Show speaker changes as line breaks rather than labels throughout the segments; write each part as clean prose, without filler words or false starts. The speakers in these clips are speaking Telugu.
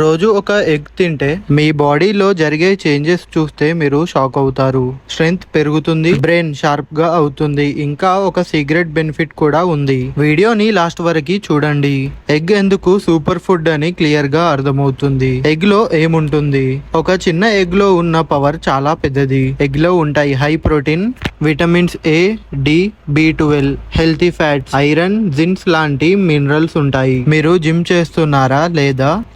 రోజు ఒక ఎగ్ తింటే మీ బాడీలో జరిగే చేంజెస్ చూస్తే మీరు షాక్ అవుతారు. స్ట్రెంగ్త్ పెరుగుతుంది, బ్రెయిన్ షార్ప్ గా అవుతుంది, ఇంకా ఒక సీక్రెట్ బెనిఫిట్ కూడా ఉంది. వీడియోని లాస్ట్ వరకు చూడండి. ఎగ్ ఎందుకు సూపర్ ఫుడ్ అని క్లియర్ గా అర్థమవుతుంది. ఎగ్ లో ఏముంటుంది? ఒక చిన్న ఎగ్ లో ఉన్న పవర్ చాలా పెద్దది. ఎగ్ లో ఉంటాయి high protein, vitamins A, D, B12, healthy fats, iron, zincs లాంటి మినరల్స్ ఉంటాయి. మీరు జిమ్ చేస్తున్నారా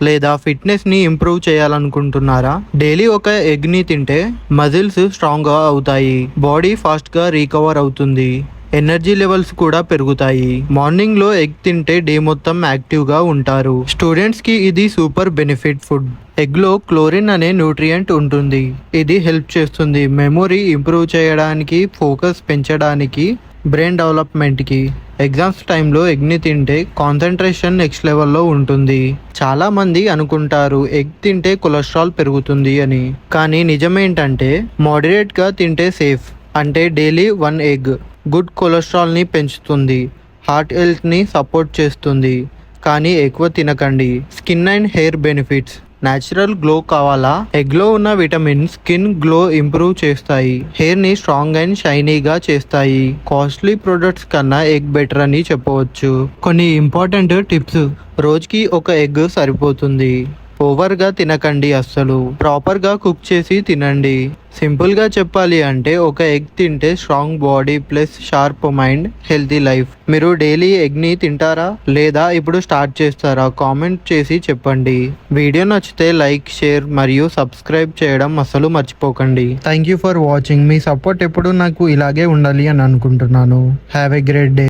లేదా ఫిట్నెస్ ని ఇంప్రూవ్ చేయాలనుకుంటున్నారా? డైలీ ఒక ఎగ్ ని తింటే మజిల్స్ స్ట్రాంగ్ గా అవుతాయి, బాడీ ఫాస్ట్ గా రికవర్ అవుతుంది, ఎనర్జీ లెవెల్స్ కూడా పెరుగుతాయి. మార్నింగ్ లో ఎగ్ తింటే డే మొత్తం యాక్టివ్ గా ఉంటారు. స్టూడెంట్స్ కి ఇది సూపర్ బెనిఫిట్ ఫుడ్. ఎగ్ లో క్లోరిన్ అనే న్యూట్రియంట్ ఉంటుంది. ఇది హెల్ప్ చేస్తుంది మెమొరీ ఇంప్రూవ్ చేయడానికి, ఫోకస్ పెంచడానికి, బ్రెయిన్ డెవలప్మెంట్ కి. ఎగ్జామ్స్ టైంలో ఎగ్ ని తింటే కాన్సన్ట్రేషన్ నెక్స్ట్ లెవెల్లో ఉంటుంది. చాలా మంది అనుకుంటారు ఎగ్ తింటే కొలెస్ట్రాల్ పెరుగుతుంది అని, కానీ నిజమేంటంటే మోడరేట్ గా తింటే సేఫ్. అంటే డైలీ 1 ఎగ్ గుడ్ కొలెస్ట్రాల్ ని పెంచుతుంది, హార్ట్ హెల్త్ ని సపోర్ట్ చేస్తుంది, కానీ ఎక్కువ తినకండి. Skin and hair benefits. Natural glow కావాలా? ఎగ్ లో ఉన్న విటమిన్ స్కిన్ గ్లో ఇంప్రూవ్ చేస్తాయి, హెయిర్ ని స్ట్రాంగ్ అండ్ షైనీగా చేస్తాయి. కాస్ట్లీ ప్రొడక్ట్స్ కన్నా ఎగ్ బెటర్ అని చెప్పవచ్చు. కొన్ని ఇంపార్టెంట్ టిప్స్. రోజుకి ఒక ఎగ్ సరిపోతుంది. ఓవర్ గా తినకండి, అస్సలు ప్రాపర్ గా కుక్ చేసి తినండి. సింపుల్ గా చెప్పాలి అంటే ఒక ఎగ్ తింటే strong body plus sharp mind, healthy life. మీరు డైలీ ఎగ్ ని తింటారా లేదా ఇప్పుడు స్టార్ట్ చేస్తారా? కామెంట్ చేసి చెప్పండి. వీడియో నచ్చితే లైక్, షేర్ మరియు సబ్స్క్రైబ్ చేయడం అస్సలు మర్చిపోకండి. Thank you for watching. Me support ఎప్పుడు నాకు ఇలాగే ఉండాలి అని అనుకుంటున్నాను. Have a great day.